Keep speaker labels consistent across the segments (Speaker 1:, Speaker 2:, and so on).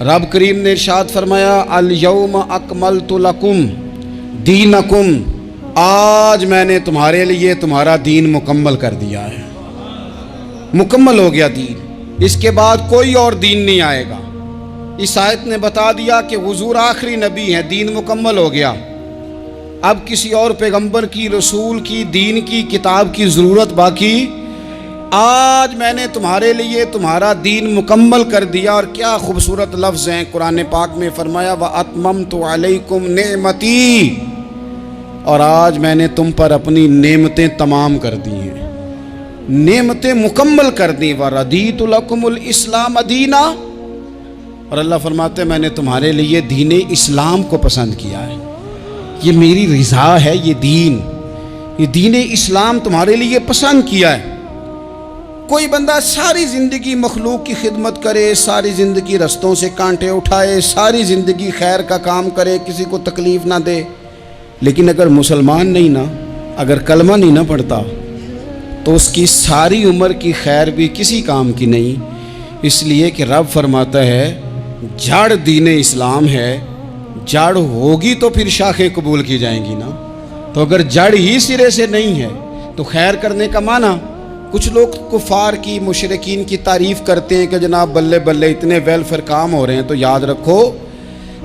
Speaker 1: رب کریم نے ارشاد فرمایا الیوم اکملت لکم دینکم، آج میں نے تمہارے لیے تمہارا دین مکمل کر دیا ہے، مکمل ہو گیا دین، اس کے بعد کوئی اور دین نہیں آئے گا۔ اس آیت نے بتا دیا کہ حضور آخری نبی ہیں، دین مکمل ہو گیا، اب کسی اور پیغمبر کی، رسول کی، دین کی، کتاب کی ضرورت باقی۔ آج میں نے تمہارے لیے تمہارا دین مکمل کر دیا۔ اور کیا خوبصورت لفظ ہیں، قرآن پاک میں فرمایا وَأَتْمَمْتُ عَلَيْكُمْ نِعْمَتِي، اور آج میں نے تم پر اپنی نعمتیں تمام کر دی ہیں، نعمتیں مکمل کر دی۔ وَرَضِيتُ لَكُمُ الْإِسْلَامَ دِينًا، اور اللہ فرماتے ہیں میں نے تمہارے لیے دین اسلام کو پسند کیا ہے، یہ میری رضا ہے، یہ دین اسلام تمہارے لیے پسند کیا ہے۔ کوئی بندہ ساری زندگی مخلوق کی خدمت کرے، ساری زندگی رستوں سے کانٹے اٹھائے، ساری زندگی خیر کا کام کرے، کسی کو تکلیف نہ دے، لیکن اگر مسلمان نہیں نا، اگر کلمہ نہیں نہ پڑھتا، تو اس کی ساری عمر کی خیر بھی کسی کام کی نہیں۔ اس لیے کہ رب فرماتا ہے جڑ دین اسلام ہے، جڑ ہوگی تو پھر شاخیں قبول کی جائیں گی نا، تو اگر جڑ ہی سرے سے نہیں ہے تو خیر کرنے کا معنی۔ کچھ لوگ کفار کی، مشرکین کی تعریف کرتے ہیں کہ جناب بلے بلے اتنے ویلفیئر کام ہو رہے ہیں، تو یاد رکھو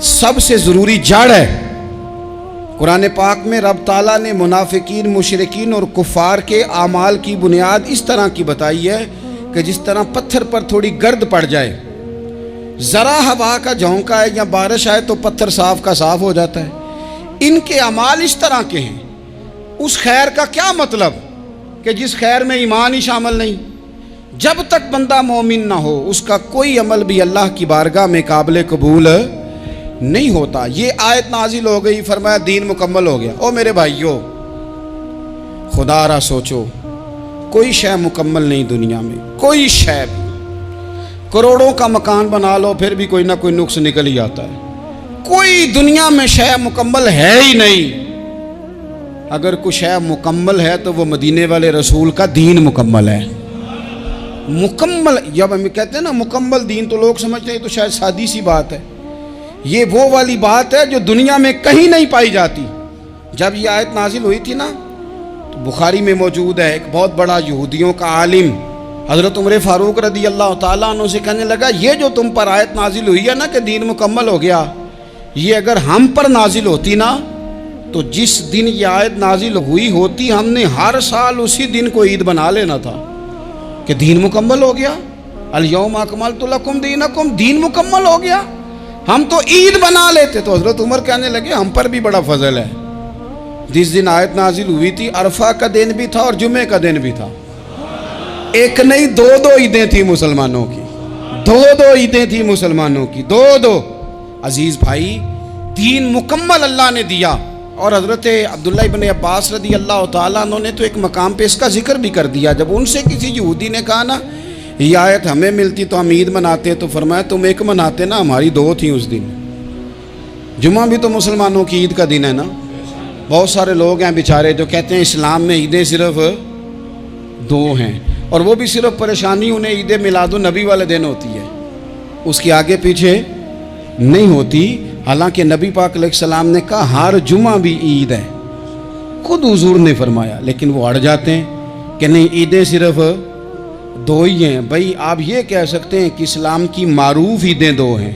Speaker 1: سب سے ضروری جڑ ہے۔ قرآن پاک میں رب تعالیٰ نے منافقین، مشرکین اور کفار کے اعمال کی بنیاد اس طرح کی بتائی ہے کہ جس طرح پتھر پر تھوڑی گرد پڑ جائے، ذرا ہوا کا جھونکا ہے یا بارش آئے تو پتھر صاف کا صاف ہو جاتا ہے۔ ان کے اعمال اس طرح کے ہیں۔ اس خیر کا کیا مطلب کہ جس خیر میں ایمان ہی شامل نہیں؟ جب تک بندہ مومن نہ ہو اس کا کوئی عمل بھی اللہ کی بارگاہ میں قابل قبول نہیں ہوتا۔ یہ آیت نازل ہو گئی، فرمایا دین مکمل ہو گیا۔ او میرے بھائیو، خدا را سوچو، کوئی شے مکمل نہیں دنیا میں، کوئی شے بھی۔ کروڑوں کا مکان بنا لو پھر بھی کوئی نہ کوئی نقص نکل ہی آتا ہے۔ کوئی دنیا میں شے مکمل ہے ہی نہیں۔ اگر کوئی شے مکمل ہے تو وہ مدینے والے رسول کا دین مکمل ہے۔ مکمل، جب ہم کہتے ہیں نا مکمل دین، تو لوگ سمجھتے ہیں تو شاید سادی سی بات ہے۔ یہ وہ والی بات ہے جو دنیا میں کہیں نہیں پائی جاتی۔ جب یہ آیت نازل ہوئی تھی نا، تو بخاری میں موجود ہے، ایک بہت بڑا یہودیوں کا عالم حضرت عمر فاروق رضی اللہ تعالیٰ عنہ سے کہنے لگا یہ جو تم پر آیت نازل ہوئی ہے نا کہ دین مکمل ہو گیا، یہ اگر ہم پر نازل ہوتی نا تو جس دن یہ آیت نازل ہوئی ہوتی ہم نے ہر سال اسی دن کو عید بنا لینا تھا کہ دین مکمل ہو گیا۔ الیوم اکملت لکم دینکم، دین مکمل ہو گیا، ہم تو عید بنا لیتے۔ تو حضرت عمر کہنے لگے ہم پر بھی بڑا فضل ہے، جس دن آیت نازل ہوئی تھی عرفہ کا دن بھی تھا اور جمعے کا دن بھی تھا، ایک نہیں دو عیدیں تھیں مسلمانوں کی، دو عیدیں تھیں مسلمانوں کی، دو۔ عزیز بھائی، دین مکمل اللہ نے دیا۔ اور حضرت عبداللہ ابن عباس رضی اللہ تعالیٰ عنہ نے تو ایک مقام پہ اس کا ذکر بھی کر دیا۔ جب ان سے کسی یہودی نے کہا نا یہ آیت ہمیں ملتی تو ہم عید مناتے، تو فرمایا تم ایک مناتے نا، ہماری دو تھیں اس دن۔ جمعہ بھی تو مسلمانوں کی عید کا دن ہے نا۔ بہت سارے لوگ ہیں بیچارے جو کہتے ہیں اسلام میں عیدیں صرف دو ہیں، اور وہ بھی صرف پریشانی انہیں عید میلاد النبی والے دن ہوتی ہے، اس کی آگے پیچھے نہیں ہوتی۔ حالانکہ نبی پاک علیہ السلام نے کہا ہر جمعہ بھی عید ہے، خود حضور نے فرمایا، لیکن وہ اڑ جاتے ہیں کہ نہیں عیدیں صرف دو ہی ہیں۔ بھائی آپ یہ کہہ سکتے ہیں کہ اسلام کی معروف عیدیں دو ہیں،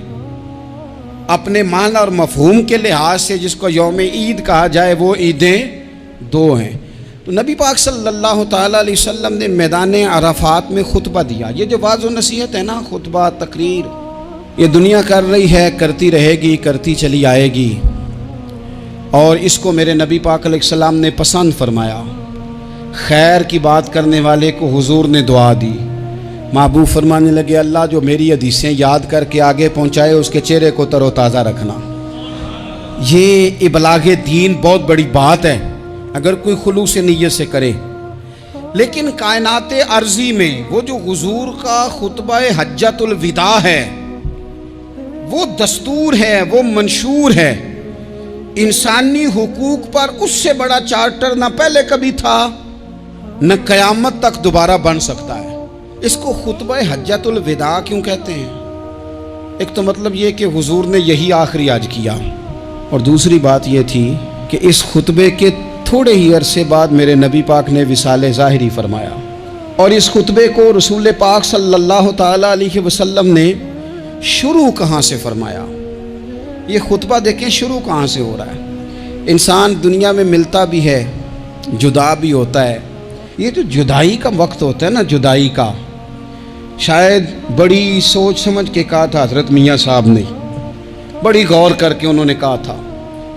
Speaker 1: اپنے معنی اور مفہوم کے لحاظ سے جس کو یوم عید کہا جائے وہ عیدیں دو ہیں۔ تو نبی پاک صلی اللہ تعالیٰ علیہ وسلم نے میدان عرفات میں خطبہ دیا۔ یہ جو واعظ و نصیحت ہے نا، خطبہ، تقریر، یہ دنیا کر رہی ہے، کرتی رہے گی، کرتی چلی آئے گی، اور اس کو میرے نبی پاک علیہ السلام نے پسند فرمایا۔ خیر کی بات کرنے والے کو حضور نے دعا دی۔ محبوب فرمانے لگے اللہ جو میری حدیثیں یاد کر کے آگے پہنچائے اس کے چہرے کو تر و تازہ رکھنا۔ یہ ابلاغ دین بہت بڑی بات ہے اگر کوئی خلوص نیت سے کرے۔ لیکن کائنات ارضی میں وہ جو حضور کا خطبہ حجۃ الوداع ہے، وہ دستور ہے، وہ منشور ہے۔ انسانی حقوق پر اس سے بڑا چارٹر نہ پہلے کبھی تھا نہ قیامت تک دوبارہ بن سکتا ہے۔ اس کو خطبہ حجۃ الوداع کیوں کہتے ہیں؟ ایک تو مطلب یہ کہ حضور نے یہی آخری آج کیا، اور دوسری بات یہ تھی کہ اس خطبے کے تھوڑے ہی عرصے بعد میرے نبی پاک نے وصال ظاہری فرمایا، اور اس خطبے کو رسول پاک صلی اللہ تعالیٰ علیہ وسلم نے شروع کہاں سے فرمایا؟ یہ خطبہ دیکھیں شروع کہاں سے ہو رہا ہے۔ انسان دنیا میں ملتا بھی ہے، جدا بھی ہوتا ہے، یہ جو جدائی کا وقت ہوتا ہے نا، جدائی کا، شاید بڑی سوچ سمجھ کے کہا تھا حضرت میاں صاحب نے، بڑی غور کر کے انہوں نے کہا تھا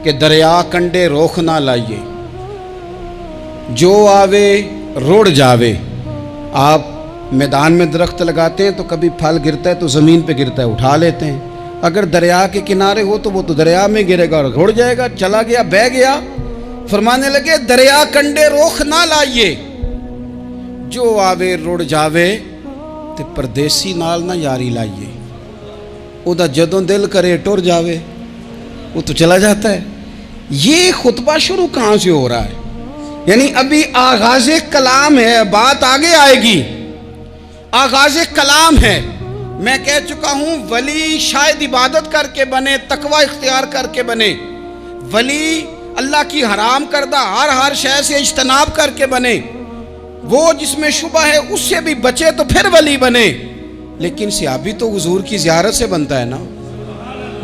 Speaker 1: کہ دریا کنڈے روخ نہ لائیے، جو آوے روڑ جاوے۔ آپ میدان میں درخت لگاتے ہیں تو کبھی پھل گرتا ہے تو زمین پہ گرتا ہے، اٹھا لیتے ہیں، اگر دریا کے کنارے ہو تو وہ تو دریا میں گرے گا اور روڑ جائے گا، چلا گیا، بہہ گیا۔ فرمانے لگے دریا کنڈے روخ نہ لائیے، جو آوے روڑ جاوے، تے پردیسی نال نہ یاری لائیے، او دا جدوں دل کرے ٹر جاوے، وہ تو چلا جاتا ہے۔ یہ خطبہ شروع کہاں سے ہو رہا ہے؟ یعنی ابھی آغاز کلام ہے، بات آگے آئے گی، آغاز کلام ہے۔ میں کہہ چکا ہوں ولی شاید عبادت کر کے بنے، تقوی اختیار کر کے بنے، ولی اللہ کی حرام کردہ ہر شے سے اجتناب کر کے بنے، وہ جس میں شبہ ہے اس سے بھی بچے تو پھر ولی بنے۔ لیکن صحابی تو حضور کی زیارت سے بنتا ہے نا،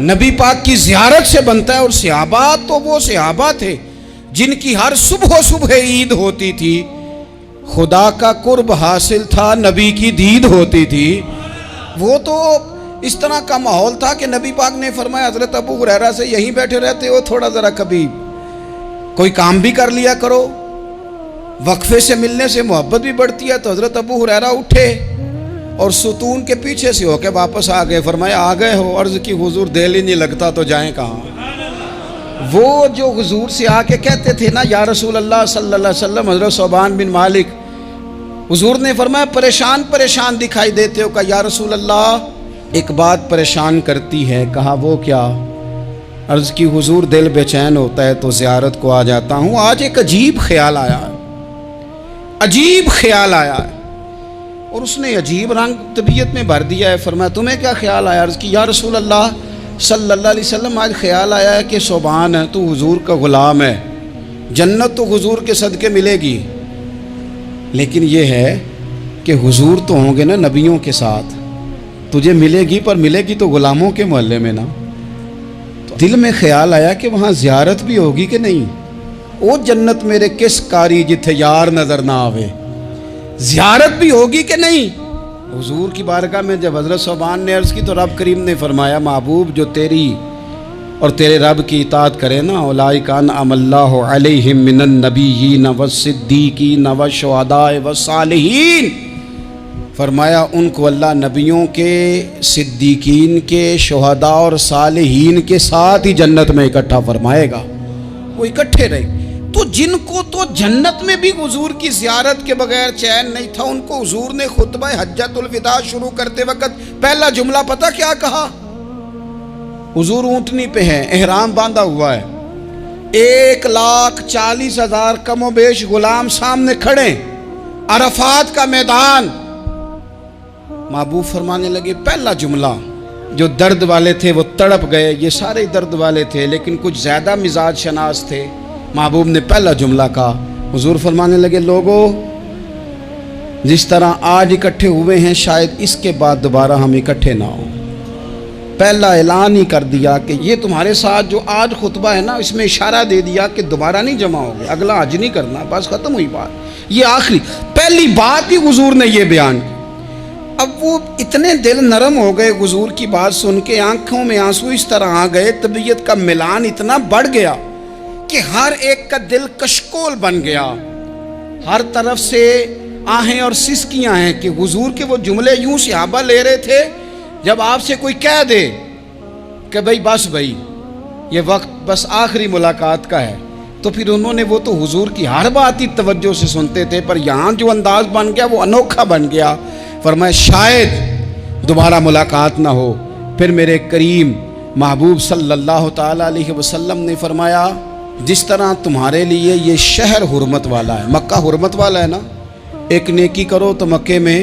Speaker 1: نبی پاک کی زیارت سے بنتا ہے، اور صحابہ تو وہ صحابہ تھے جن کی ہر صبح عید ہوتی تھی، خدا کا قرب حاصل تھا، نبی کی دید ہوتی تھی۔ وہ تو اس طرح کا ماحول تھا کہ نبی پاک نے فرمایا حضرت ابو ہریرہ سے یہیں بیٹھے رہتے ہو، تھوڑا ذرا کبھی کوئی کام بھی کر لیا کرو، وقفے سے ملنے سے محبت بھی بڑھتی ہے۔ تو حضرت ابو ہریرہ اٹھے اور ستون کے پیچھے سے ہو کے واپس آ گئے، فرمایا آ گئے ہو؟ عرض کی حضور دل ہی نہیں لگتا تو جائیں کہاں۔ وہ جو حضور سے آ کے کہتے تھے نا یا رسول اللہ صلی اللہ علیہ وسلم، حضرت صوبان بن مالک، حضور نے فرمایا پریشان دکھائی دیتے ہو، کہا یا رسول اللہ ایک بات پریشان کرتی ہے۔ کہا وہ کیا؟ عرض کی حضور دل بے چین ہوتا ہے تو زیارت کو آ جاتا ہوں، آج ایک عجیب خیال آیا ہے، اور اس نے عجیب رنگ طبیعت میں بھر دیا ہے۔ فرمایا تمہیں کیا خیال آیا؟ عرض کی یا رسول اللہ صلی اللہ علیہ وسلم آج خیال آیا ہے کہ صوبان ہے تو حضور کا غلام ہے، جنت تو حضور کے صدقے ملے گی، لیکن یہ ہے کہ حضور تو ہوں گے نا نبیوں کے ساتھ، تجھے ملے گی پر ملے گی تو غلاموں کے محلے میں نا۔ تو دل میں خیال آیا کہ وہاں زیارت بھی ہوگی کہ نہیں؟ او جنت میرے کس کاری جتھے یار نظر نہ آوے، زیارت بھی ہوگی کہ نہیں؟ حضور کی بارگاہ میں جب حضرت صوبان نے عرض کی تو رب کریم نے فرمایا محبوب جو تیری اور تیرے رب کی اطاعت کرے نا، اولئک انعم اللہ علیہم من النبیین والصدیقین والشہداء والصالحین، فرمایا ان کو اللہ نبیوں کے، صدیقین کے، شہداء اور صالحین کے ساتھ ہی جنت میں اکٹھا فرمائے گا، وہ اکٹھے رہے۔ تو جن کو تو جنت میں بھی حضور کی زیارت کے بغیر چین نہیں تھا، ان کو حضور نے خطبہ حجۃ الوداع شروع کرتے وقت پہلا جملہ پتہ کیا کہا؟ حضور اونٹنی پہ ہیں، احرام باندھا ہوا ہے، 1,40,000 کم و بیش غلام سامنے کھڑے، عرفات کا میدان۔ محبوب فرمانے لگے پہلا جملہ، جو درد والے تھے وہ تڑپ گئے، یہ سارے درد والے تھے لیکن کچھ زیادہ مزاج شناس تھے۔ محبوب نے پہلا جملہ کہا، حضور فرمانے لگے لوگو جس طرح آج اکٹھے ہوئے ہیں شاید اس کے بعد دوبارہ ہم اکٹھے نہ ہوں۔ پہلا اعلان ہی کر دیا کہ یہ تمہارے ساتھ جو آج خطبہ ہے نا، اس میں اشارہ دے دیا کہ دوبارہ نہیں جمع ہوگے، اگلا حج نہیں کرنا، بس ختم ہوئی بات، یہ آخری پہلی بات ہی حضور نے یہ بیان کی۔ اب وہ اتنے دل نرم ہو گئے حضور کی بات سن کے، آنکھوں میں آنسو اس طرح آ گئے، طبیعت کا ملان اتنا بڑھ گیا کہ ہر ایک کا دل کشکول بن گیا، ہر طرف سے آہیں اور سسکیاں ہیں کہ حضور کے وہ جملے یوں صحابہ لے رہے تھے جب آپ سے کوئی کہہ دے کہ بھائی یہ وقت بس آخری ملاقات کا ہے، تو پھر انہوں نے وہ تو حضور کی ہر بات ہی توجہ سے سنتے تھے، پر یہاں جو انداز بن گیا وہ انوکھا بن گیا۔ فرمایا شاید دوبارہ ملاقات نہ ہو۔ پھر میرے کریم محبوب صلی اللہ تعالیٰ علیہ وسلم نے فرمایا جس طرح تمہارے لیے یہ شہر حرمت والا ہے، مکہ حرمت والا ہے نا، ایک نیکی کرو تو مکے میں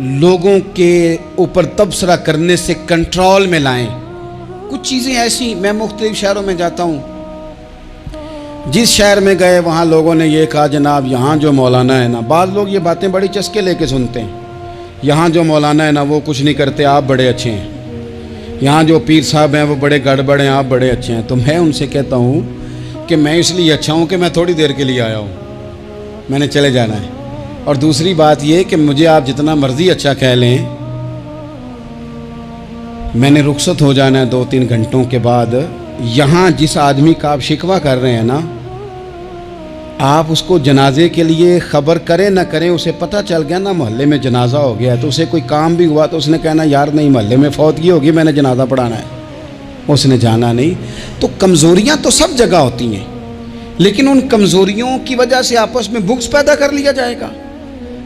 Speaker 1: لوگوں کے اوپر تبصرہ کرنے سے کنٹرول میں لائیں۔ کچھ چیزیں ایسی، میں مختلف شہروں میں جاتا ہوں، جس شہر میں گئے وہاں لوگوں نے یہ کہا جناب یہاں جو مولانا ہے نا، بعض لوگ یہ باتیں بڑی چسکے لے کے سنتے ہیں، یہاں جو مولانا ہے نا وہ کچھ نہیں کرتے، آپ بڑے اچھے ہیں، یہاں جو پیر صاحب ہیں وہ بڑے گڑبڑ ہیں، آپ بڑے اچھے ہیں۔ تو میں ان سے کہتا ہوں کہ میں اس لیے اچھا ہوں کہ میں تھوڑی دیر کے لیے آیا ہوں، میں نے چلے جانا ہے۔ اور دوسری بات یہ کہ مجھے آپ جتنا مرضی اچھا کہہ لیں، میں نے رخصت ہو جانا ہے 2-3 گھنٹوں کے بعد۔ یہاں جس آدمی کا آپ شکوہ کر رہے ہیں نا، آپ اس کو جنازے کے لیے خبر کریں نہ کریں، اسے پتہ چل گیا نا محلے میں جنازہ ہو گیا، تو اسے کوئی کام بھی ہوا تو اس نے کہنا یار نہیں محلے میں فوتگی ہوگی، میں نے جنازہ پڑھانا ہے، اس نے جانا نہیں۔ تو کمزوریاں تو سب جگہ ہوتی ہیں، لیکن ان کمزوریوں کی وجہ سے آپس میں بغض پیدا کر لیا جائے گا۔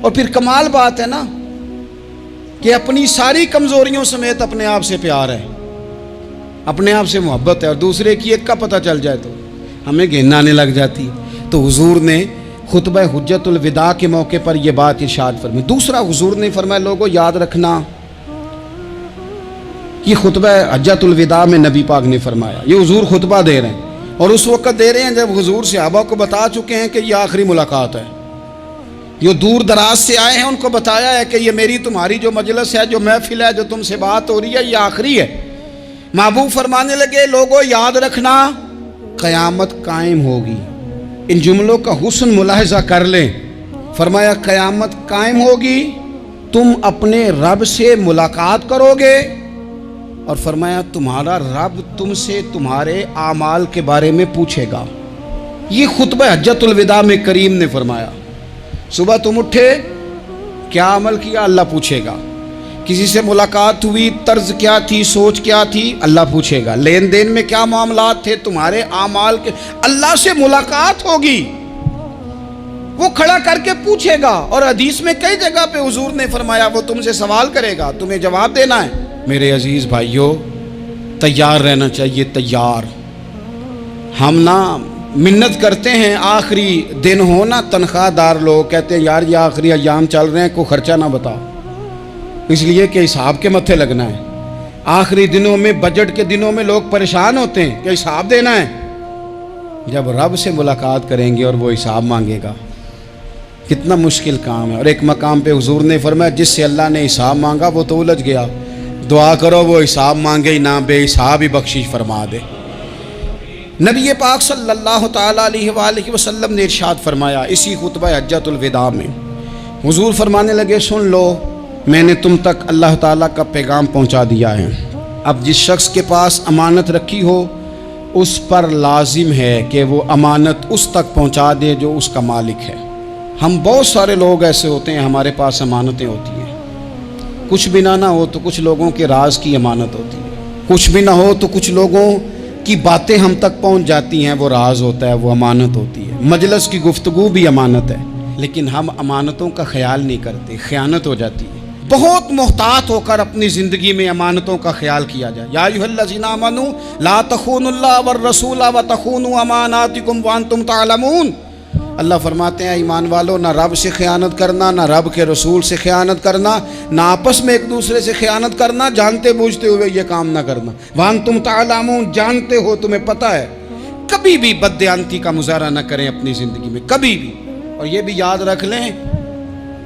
Speaker 1: اور پھر کمال بات ہے نا کہ اپنی ساری کمزوریوں سمیت اپنے آپ سے پیار ہے، اپنے آپ سے محبت ہے، اور دوسرے کی ایک کا پتہ چل جائے تو ہمیں گھن آنے لگ جاتی۔ تو حضور نے خطبہ حجت الوداع کے موقع پر یہ بات ارشاد فرمائی۔ دوسرا حضور نے فرمایا لوگوں یاد رکھنا، یہ خطبہ حجت الوداع میں نبی پاک نے فرمایا، یہ حضور خطبہ دے رہے ہیں، اور اس وقت دے رہے ہیں جب حضور صحابہ کو بتا چکے ہیں کہ یہ آخری ملاقات ہے، جو دور دراز سے آئے ہیں ان کو بتایا ہے کہ یہ میری تمہاری جو مجلس ہے، جو محفل ہے، جو تم سے بات ہو رہی ہے، یہ آخری ہے۔ محبوب فرمانے لگے لوگوں یاد رکھنا قیامت قائم ہوگی۔ ان جملوں کا حسن ملاحظہ کر لیں۔ فرمایا قیامت قائم ہوگی، تم اپنے رب سے ملاقات کرو گے، اور فرمایا تمہارا رب تم سے تمہارے اعمال کے بارے میں پوچھے گا۔ یہ خطبہ حجت الوداع میں کریم نے فرمایا، صبح تم اٹھے کیا عمل کیا، اللہ پوچھے گا۔ کسی سے ملاقات ہوئی، طرز کیا تھی، سوچ کیا تھی، اللہ پوچھے گا۔ لین دین میں کیا معاملات تھے، تمہارے اعمال کے، اللہ سے ملاقات ہوگی، وہ کھڑا کر کے پوچھے گا۔ اور حدیث میں کئی جگہ پہ حضور نے فرمایا وہ تم سے سوال کرے گا، تمہیں جواب دینا ہے۔ میرے عزیز بھائیوں، تیار رہنا چاہیے، تیار۔ ہم نا منت کرتے ہیں آخری دن ہو نا، تنخواہ دار لوگ کہتے ہیں یار یہ آخری ایام چل رہے ہیں، کوئی خرچہ نہ بتاؤ، اس لیے کہ حساب کے متھے لگنا ہے۔ آخری دنوں میں، بجٹ کے دنوں میں لوگ پریشان ہوتے ہیں کہ حساب دینا ہے۔ جب رب سے ملاقات کریں گے اور وہ حساب مانگے گا، کتنا مشکل کام ہے۔ اور ایک مقام پہ حضور نے فرمایا جس سے اللہ نے حساب مانگا وہ تو الجھ گیا، دعا کرو وہ حساب مانگے ہی نہ، بے حساب ہی بخشش فرما دے۔ نبی پاک صلی اللہ تعالیٰ علیہ وآلہ وسلم نے ارشاد فرمایا اسی خطبہ حجت الوداع میں، حضور فرمانے لگے سن لو، میں نے تم تک اللہ تعالیٰ کا پیغام پہنچا دیا ہے۔ اب جس شخص کے پاس امانت رکھی ہو اس پر لازم ہے کہ وہ امانت اس تک پہنچا دے جو اس کا مالک ہے۔ ہم بہت سارے لوگ ایسے ہوتے ہیں ہمارے پاس امانتیں ہوتی ہیں، کچھ بھی نہ ہو تو کچھ لوگوں کے راز کی امانت ہوتی ہے، کچھ بھی نہ ہو تو کچھ لوگوں کی باتیں ہم تک پہنچ جاتی ہیں، وہ راز ہوتا ہے، وہ امانت ہوتی ہے۔ مجلس کی گفتگو بھی امانت ہے، لیکن ہم امانتوں کا خیال نہیں کرتے، خیانت ہو جاتی ہے۔ بہت محتاط ہو کر اپنی زندگی میں امانتوں کا خیال کیا جائے۔ یا ایھا الذین آمنوا لا تخونوا اللہ والرسول وتخونوا اماناتکم وانتم تعلمون۔ اللہ فرماتے ہیں ایمان والو، نہ رب سے خیانت کرنا، نہ رب کے رسول سے خیانت کرنا، نہ آپس میں ایک دوسرے سے خیانت کرنا، جانتے بوجھتے ہوئے یہ کام نہ کرنا۔ وانتم تعلمون، جانتے ہو، تمہیں پتہ ہے۔ کبھی بھی بددیانتی کا مظاہرہ نہ کریں اپنی زندگی میں، کبھی بھی۔ اور یہ بھی یاد رکھ لیں،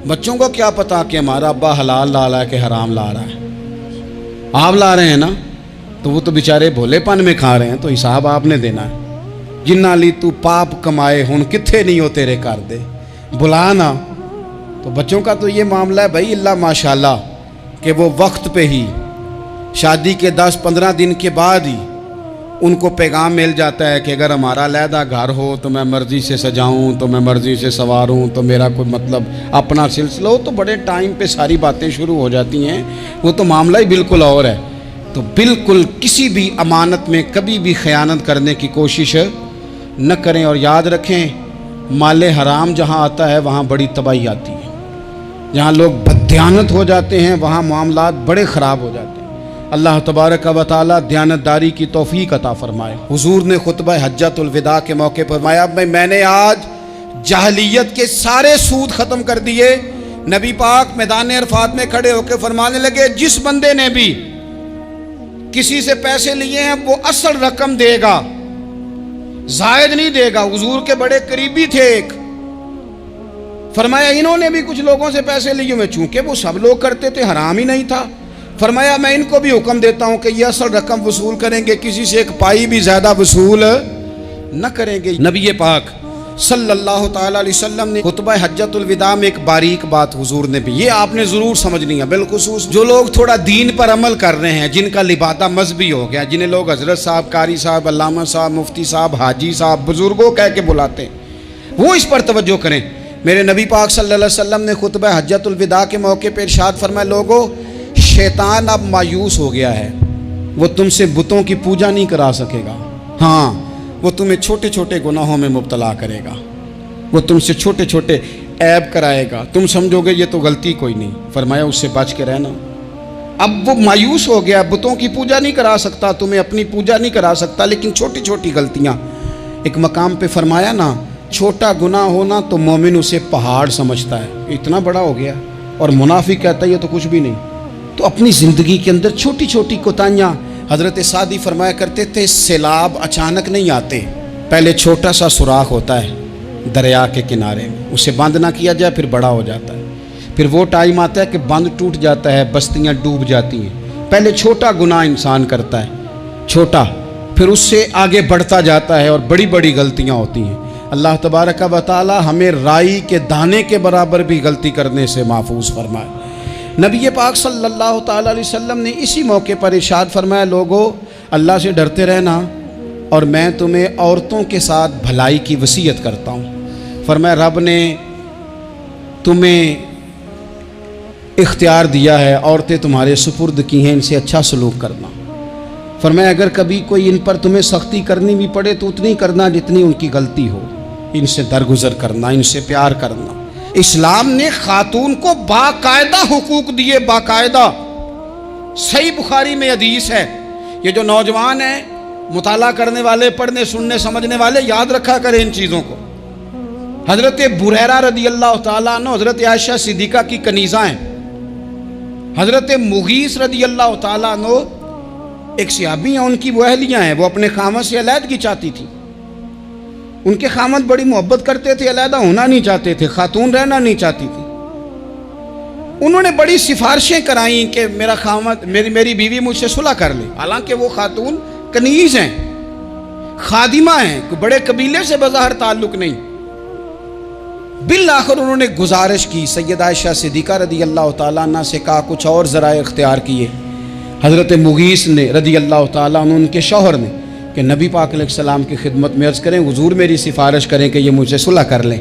Speaker 1: بچوں کو کیا پتا کہ ہمارا ابا حلال لا رہا ہے کہ حرام لا رہا ہے، آپ لا رہے ہیں نا، تو وہ تو بیچارے بھولے پن میں کھا رہے ہیں، تو حساب آپ نے دینا ہے۔ جنہ لی تو پاپ کمائے ہن کتھے نہیں ہو تیرے کر دے، بلانا۔ تو بچوں کا تو یہ معاملہ ہے بھائی، اللہ ماشاءاللہ کہ وہ وقت پہ ہی شادی کے 10-15 دن کے بعد ہی ان کو پیغام مل جاتا ہے کہ اگر ہمارا علیحدہ گھر ہو تو میں مرضی سے سجاؤں، تو میں مرضی سے سنواروں، تو میرا کوئی مطلب اپنا سلسلہ ہو، تو بڑے ٹائم پہ ساری باتیں شروع ہو جاتی ہیں، وہ تو معاملہ ہی بالکل اور ہے۔ تو بالکل کسی بھی امانت میں کبھی بھی خیانت کرنے کی کوشش نہ کریں، اور یاد رکھیں مال حرام جہاں آتا ہے وہاں بڑی تباہی آتی ہے، جہاں لوگ بددیانت ہو جاتے ہیں وہاں معاملات بڑے خراب ہو جاتے ہیں۔ اللہ تبارک و تعالیٰ دیانتداری کی توفیق عطا فرمائے۔ حضور نے خطبہ حجت الوداع کے موقع پر فرمایا میں نے آج جاہلیت کے سارے سود ختم کر دیے، نبی پاک میدان عرفات میں کھڑے ہو کے فرمانے لگے جس بندے نے بھی کسی سے پیسے لیے ہیں وہ اصل رقم دے گا، زائد نہیں دے گا۔ حضور کے بڑے قریبی تھے ایک، فرمایا انہوں نے بھی کچھ لوگوں سے پیسے لیے ہوئے، چونکہ وہ سب لوگ کرتے تھے، حرام ہی نہیں تھا۔ فرمایا میں ان کو بھی حکم دیتا ہوں کہ یہ اصل رقم وصول کریں گے، کسی سے ایک پائی بھی زیادہ وصول نہ کریں گے۔ نبی پاک صلی اللہ تعالی علیہ وسلم نے خطبہ حجۃ الوداع میں ایک باریک بات حضور نے بھی، یہ آپ نے ضرور سمجھنی ہے، بالخصوص جو لوگ تھوڑا دین پر عمل کر رہے ہیں، جن کا لبادہ مذہبی ہو گیا، جنہیں لوگ حضرت صاحب، قاری صاحب، علامہ صاحب، مفتی صاحب، حاجی صاحب، بزرگوں کہہ کے بلاتے ہیں، وہ اس پر توجہ کریں۔ میرے نبی پاک صلی اللہ علیہ وسلم نے خطبہ حجۃ الوداع کے موقع پہ ارشاد فرمایا لوگو شیطان اب مایوس ہو گیا ہے، وہ تم سے بتوں کی پوجا نہیں کرا سکے گا، ہاں وہ تمہیں چھوٹے چھوٹے گناہوں میں مبتلا کرے گا، وہ تم سے چھوٹے چھوٹے عیب کرائے گا، تم سمجھو گے یہ تو غلطی کوئی نہیں، فرمایا اس سے بچ کے رہنا۔ اب وہ مایوس ہو گیا، بتوں کی پوجا نہیں کرا سکتا، تمہیں اپنی پوجا نہیں کرا سکتا، لیکن چھوٹی چھوٹی غلطیاں، ایک مقام پہ فرمایا نا چھوٹا گناہ ہونا تو مومن اسے پہاڑ سمجھتا ہے، اتنا بڑا ہو گیا، اور منافق کہتا ہے یہ تو کچھ بھی نہیں۔ تو اپنی زندگی کے اندر چھوٹی چھوٹی کوتاہیاں، حضرت سعدی فرمایا کرتے تھے سیلاب اچانک نہیں آتے، پہلے چھوٹا سا سوراخ ہوتا ہے دریا کے کنارے میں، اسے بند نہ کیا جائے پھر بڑا ہو جاتا ہے، پھر وہ ٹائم آتا ہے کہ بند ٹوٹ جاتا ہے، بستیاں ڈوب جاتی ہیں۔ پہلے چھوٹا گناہ انسان کرتا ہے، چھوٹا، پھر اس سے آگے بڑھتا جاتا ہے اور بڑی بڑی غلطیاں ہوتی ہیں۔ اللہ تبارک و تعالی ہمیں رائی کے دانے کے برابر بھی غلطی کرنے سے محفوظ فرمائے۔ نبی پاک صلی اللہ تعالی علیہ وسلم نے اسی موقع پر ارشاد فرمایا لوگو اللہ سے ڈرتے رہنا، اور میں تمہیں عورتوں کے ساتھ بھلائی کی وصیت کرتا ہوں۔ فرمایا رب نے تمہیں اختیار دیا ہے، عورتیں تمہارے سپرد کی ہیں، ان سے اچھا سلوک کرنا۔ فرمایا اگر کبھی کوئی ان پر تمہیں سختی کرنی بھی پڑے تو اتنی کرنا جتنی ان کی غلطی ہو، ان سے درگزر کرنا، ان سے پیار کرنا۔ اسلام نے خاتون کو باقاعدہ حقوق دیے، باقاعدہ۔ صحیح بخاری میں حدیث ہے، یہ جو نوجوان ہیں مطالعہ کرنے والے، پڑھنے سننے سمجھنے والے، یاد رکھا کریں ان چیزوں کو۔ حضرت بریرہ رضی اللہ تعالیٰ عنہ حضرت عائشہ صدیقہ کی کنیزہ ہیں، حضرت مغیث رضی اللہ تعالیٰ عنہ ایک صحابی ہیں، ان کی وہ اہلیہ ہیں، وہ اپنے خامد سے علیحدگی چاہتی تھی، ان کے خامد بڑی محبت کرتے تھے، علیحدہ ہونا نہیں چاہتے تھے، خاتون رہنا نہیں چاہتی تھی۔ انہوں نے بڑی سفارشیں کرائیں کہ میرا خامد، میری بیوی مجھ سے صلح کر لے، حالانکہ وہ خاتون کنیز ہیں، خادمہ ہیں، کوئی بڑے قبیلے سے بظاہر تعلق نہیں۔ بالآخر انہوں نے گزارش کی، سیدہ عائشہ صدیقہ رضی اللہ تعالیٰ عنہ سے کہا کچھ اور ذرائع اختیار کیے۔ حضرت مغیث نے رضی اللہ تعالیٰ عنہ، ان کے شوہر نے، کہ نبی پاک علیہ السلام کی خدمت میں عرض کریں حضور میری سفارش کریں کہ یہ مجھ سے صلح کر لیں۔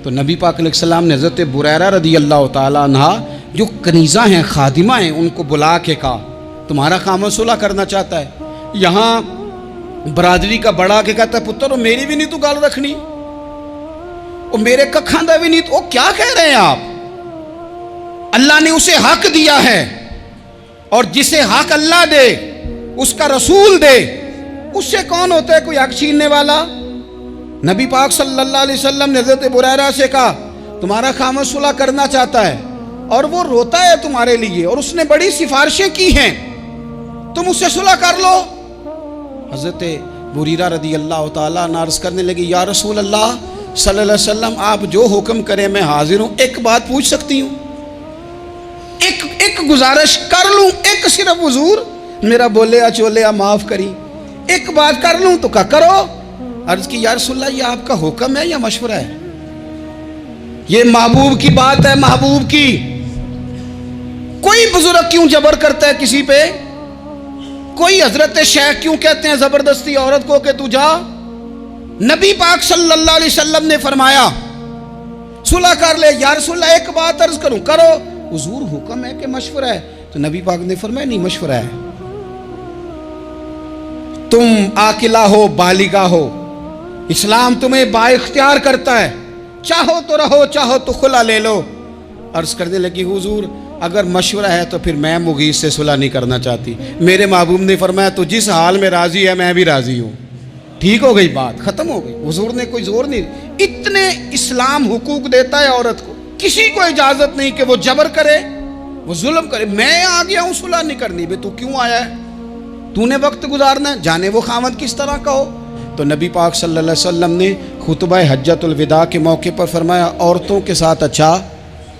Speaker 1: تو نبی پاک علیہ السلام نے حضرت بریرہ رضی اللہ تعالیٰ عنہ جو کنیزہ ہیں، خادمہ ہیں، ان کو بلا کے کہا تمہارا خامد صلح کرنا چاہتا ہے۔ یہاں برادری کا بڑا کے کہتا ہے پتر میری بھی نہیں تو گال رکھنی، اور میرے ککھاں دا بھی نہیں تو، کیا کہہ رہے ہیں آپ؟ اللہ نے اسے حق دیا ہے، اور جسے حق اللہ دے اس کا رسول دے، اس سے کون ہوتا ہے کوئی حق چھیننے والا؟ نبی پاک صلی اللہ علیہ وسلم نے حضرت بریرہ سے کہا تمہارا خامد صلح کرنا چاہتا ہے اور وہ روتا ہے تمہارے لیے، اور اس نے بڑی سفارشیں کی ہیں، تم اس سے صلح کر لو۔ حضرت بریرہ رضی اللہ تعالیٰ عنہ عرض کرنے لگی یا رسول اللہ صلی اللہ علیہ وسلم آپ جو حکم کریں میں حاضر ہوں، ایک بات پوچھ سکتی ہوں؟ ایک گزارش کر لوں؟ ایک صرف حضور میرا بولیا چولیا معاف کری، ایک بات کر لوں؟ تو کہا کرو۔ عرض کی یا رسول اللہ یہ آپ کا حکم ہے یا مشورہ ہے؟ یہ محبوب کی بات ہے، محبوب کی۔ کوئی بزرگ کیوں جبر کرتا ہے کسی پہ؟ کوئی حضرت شیخ کیوں کہتے ہیں زبردستی عورت کو کہ تو جا؟ نبی پاک صلی اللہ علیہ وسلم نے فرمایا صلح کر لے۔ یا رسول اللہ ایک بات عرض کروں؟ کرو۔ حضور حکم ہے کہ مشورہ ہے؟ تو نبی پاک نے فرمایا نہیں مشورہ ہے، تم عاقلہ ہو، بالغہ ہو، اسلام تمہیں با اختیار کرتا ہے، چاہو تو رہو، چاہو تو خلا لے لو۔ عرض کرنے لگی حضور اگر مشورہ ہے تو پھر میں مغیث سے صلح نہیں کرنا چاہتی۔ میرے محبوب نے فرمایا تو جس حال میں راضی ہے میں بھی راضی ہوں۔ ٹھیک ہو گئی بات، ختم ہو گئی۔ حضور نے کوئی زور نہیں، اتنے اسلام حقوق دیتا ہے عورت کو۔ کسی کو اجازت نہیں کہ وہ جبر کرے، وہ ظلم کرے۔ میں آ گیا ہوں صلح نہیں کرنی، بے تو کیوں آیا ہے؟ تو نے وقت گزارنا ہے، جانے وہ خاوند کس طرح کا ہو۔ تو نبی پاک صلی اللہ علیہ وسلم نے خطبہ حجۃ الوداع کے موقع پر فرمایا عورتوں کے ساتھ اچھا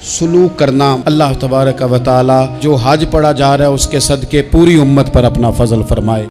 Speaker 1: سلوک کرنا۔ اللہ تبارک و تعالی جو حج پڑھا جا رہا ہے اس کے صدقے پوری امت پر اپنا فضل فرمائے۔